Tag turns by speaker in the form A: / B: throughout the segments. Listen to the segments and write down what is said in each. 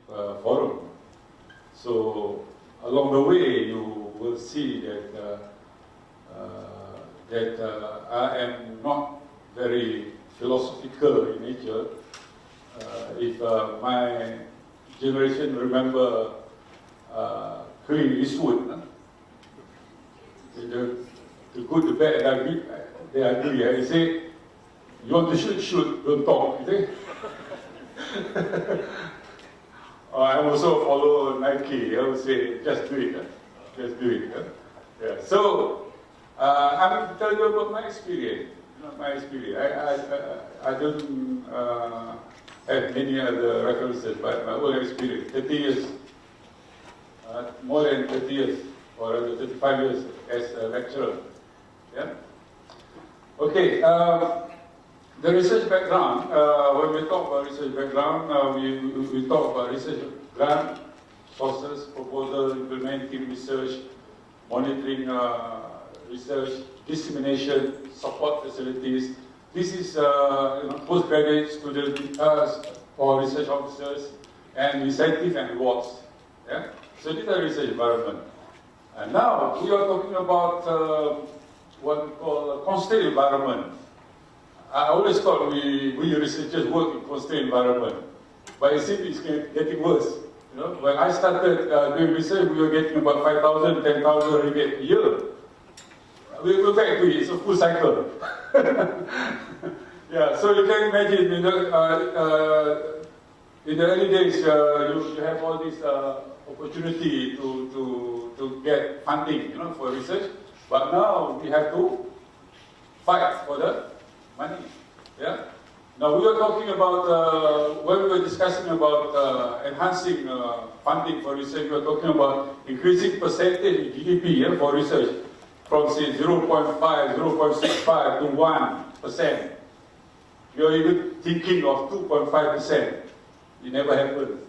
A: forum. So along the way, you will see that I am not very philosophical in nature. If my generation remember Clint Eastwood, the good, the bad, they agree. He say, you want to shoot, shoot, don't talk. I also follow Nike. I would say, just do it. Just do it. Yeah. So, I'm going to tell you about my experience. My experience. I don't have many other references, but my own experience. 30 years, more than 30 years, or 35 years as a lecturer. Yeah. Okay. The research background. When we talk about research background, we talk about research grant, sources, proposal, implementing research, monitoring research, dissemination, support facilities. This is postgraduate student for research officers, and incentive and rewards. Yeah? So these are research environment. And now we are talking about what we call a constrained environment. I always thought we researchers work in constrained environment, but it seems it's getting worse. When I started doing research, we were getting about 5,000, 10,000 ringgit a year. We go back to it, it's a full cycle. Yeah, so you can imagine, in the early days, you have all this opportunity to get funding, for research. But now we have to fight for the money. Yeah. Now we are talking about when we were discussing about enhancing funding for research. We are talking about increasing percentage in GDP for research from say 0.5, 0.65 to 1%. You are even thinking of 2.5%. It never happened.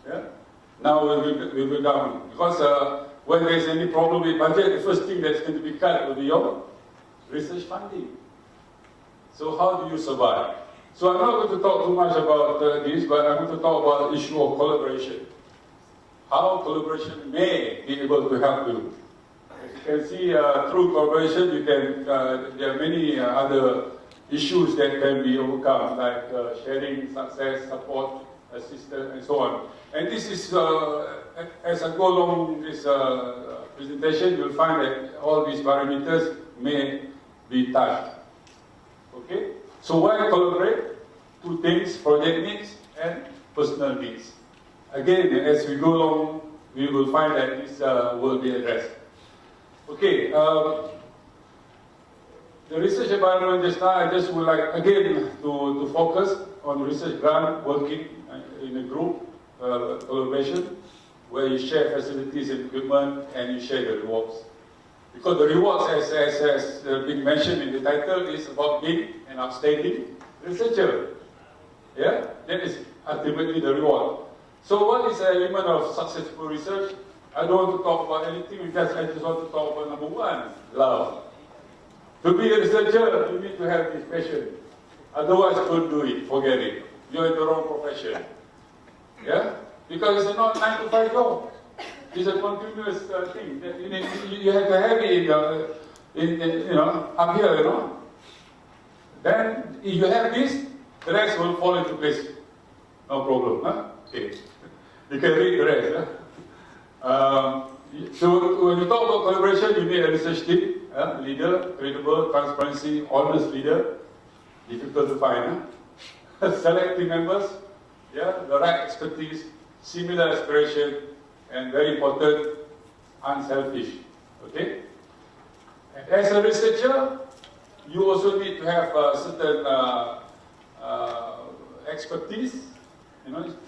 A: Yeah. Now we will go down because when there is any problem with budget, the first thing that's going to be cut will be your research funding. So how do you survive? So I'm not going to talk too much about this, but I'm going to talk about the issue of collaboration. How collaboration may be able to help you. As you can see, through collaboration, you can. There are many other issues that can be overcome, like sharing, success, support, assistance, and so on. And this is, as I go along this presentation, you'll find that all these parameters may be touched. Okay? So why collaborate? Two things: project needs and personal needs. Again, as we go along, we will find that this will be addressed. Okay. The research environment just now, I just would like again to focus on research grant working in a group collaboration where you share facilities and equipment and you share the rewards. Because the rewards, as been mentioned in the title, is about being an outstanding researcher. Yeah, that is ultimately the reward. So, what is the element of successful research? I don't want to talk about anything because I just want to talk about number one: love. To be a researcher, you need to have this passion. Otherwise, don't do it. Forget it. You're in the wrong profession. Yeah, because it's not 9 to 5 job. It's a continuous thing. You have to have it up here, Then, if you have this, the rest will fall into place. No problem, huh? Okay. You can read the rest, huh? So, when you talk about collaboration, you need a research team, leader, credible, transparency, honest leader. Difficult to find, huh? Select team members, the right expertise, similar aspiration, and very important, unselfish. Okay? And as a researcher, you also need to have certain expertise.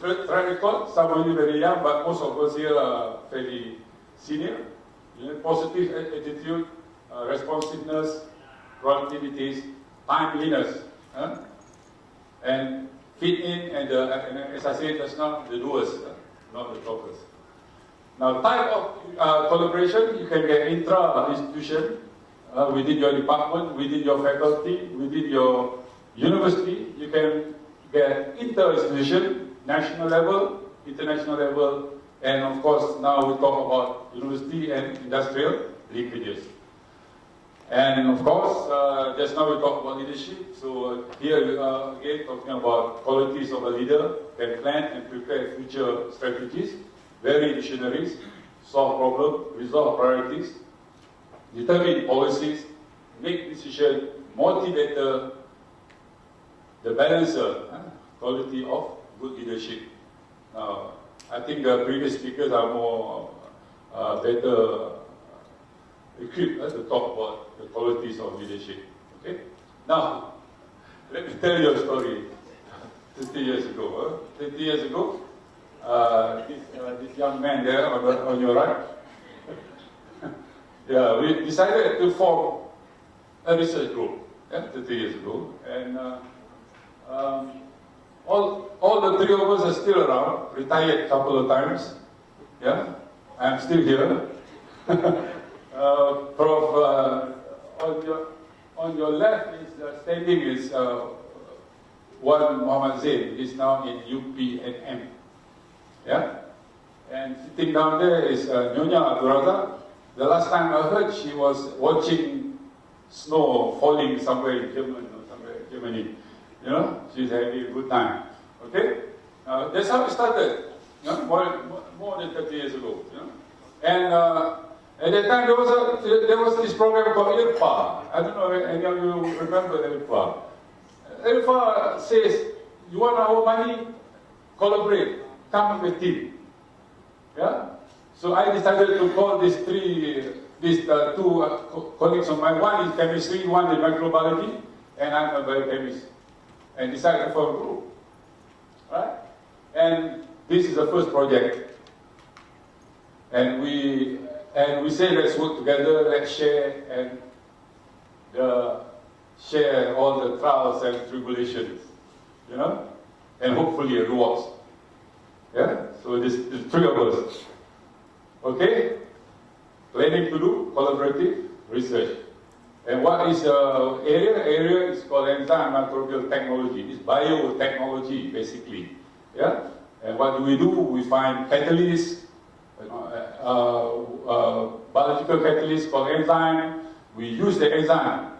A: Track record. Some of you very young, but most of us here are fairly senior. Positive attitude, responsiveness, productivity, timeliness, and fit in, and as I said just now, the doers, not the talkers. Now, type of collaboration, you can get intra-institution, within your department, within your faculty, within your university. You can get inter-institution, national level, international level, and of course now we talk about university and industrial linkages. And of course, just now we talked about leadership, so here we are again talking about qualities of a leader, can plan and prepare future strategies, vary visionaries, solve problems, resolve priorities, determine policies, make decisions, motivate the balancer, quality of good leadership. Now, I think the previous speakers are more better equipped to talk about the qualities of leadership. Okay? Now, let me tell you a story. 30 years ago, 30 years ago, this young man there on your right, yeah, we decided to form a research group 30 years ago, and all the three of us are still around, retired a couple of times. Yeah, I'm still here. On your left is standing is one Muhammad Zain. He's now in UPNM. Yeah, and sitting down there is Nyonya Abduraza. The last time I heard, she was watching snow falling somewhere in Germany or somewhere in Germany. You know, she's having a good time. Okay, that's how it started. You know, more than 30 years ago. You know, and at that time there was this program called IRPA. I don't know if any of you remember IRPA. IRPA says, you want our money? Collaborate. Come with a team. Yeah. So I decided to call these two colleagues of mine. One is chemistry, one is microbiology, and I'm a biochemist. And decided to form a group. Right? And this is the first project. And we say, let's work together, let's share and share all the trials and tribulations, you know, and hopefully rewards. Yeah. So the three of us. Okay? Planning to do collaborative research. And what is the area? Area is called enzyme microbial technology. It's biotechnology, basically. Yeah? And what do? We find catalysts, biological catalysts called enzyme. We use the enzyme.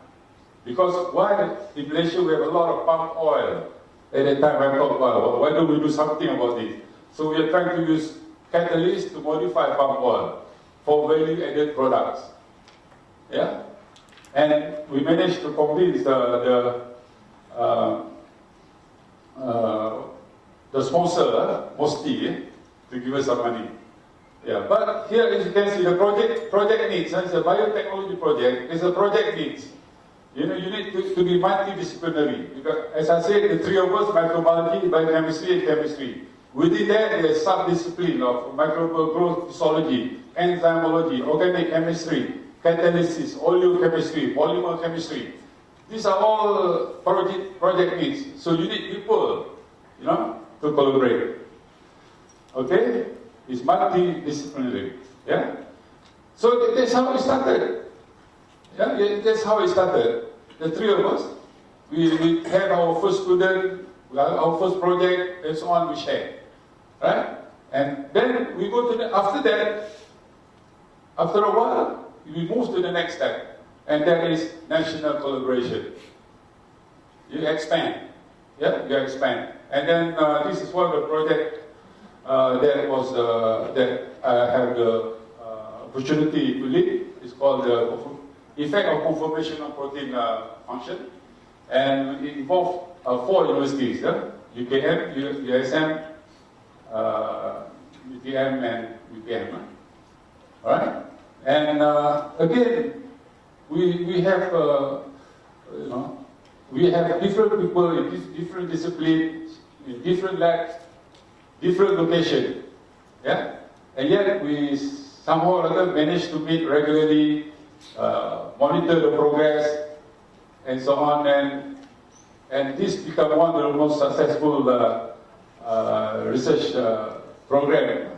A: Because why? In Malaysia we have a lot of palm oil. At that time I thought, well, why don't we do something about this? So we are trying to use catalysts to modify palm oil for value-added products. Yeah? And we managed to convince the sponsor, Mosti, to give us some money. Yeah, but here, as you can see, the project needs. It's a biotechnology project. It's a project needs. You know, you need to be multidisciplinary. Because, as I said, the three of us: microbiology, biochemistry, and chemistry. Within that, there's sub-discipline of microbial growth physiology, enzymology, organic chemistry, catalysis, oleochemistry, polymer chemistry. These are all project needs. So you need people, you know, to collaborate. Okay? It's multidisciplinary. Yeah? So that's how it started. Yeah? That's how it started. The three of us, we had our first student, our first project, and so on, we shared. Right? And then we go to after that, after a while, we move to the next step, and that is national collaboration. You expand. Yeah, you expand. And then this is one of the projects that I have the opportunity to lead. It's called the Effect of Conformation of Protein Function. And it involves 4 universities, UKM, USM, UTM, and UPM. Alright? And again, we have, we have different people in different disciplines, in different labs, different locations. Yeah? And yet we somehow or other manage to meet regularly, monitor the progress, and so on. And this became one of the most successful research program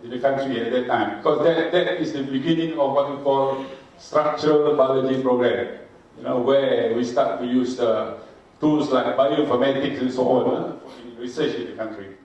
A: in the country at that time, because that is the beginning of what we call structural biology program, where we start to use tools like bioinformatics and so on in research in the country.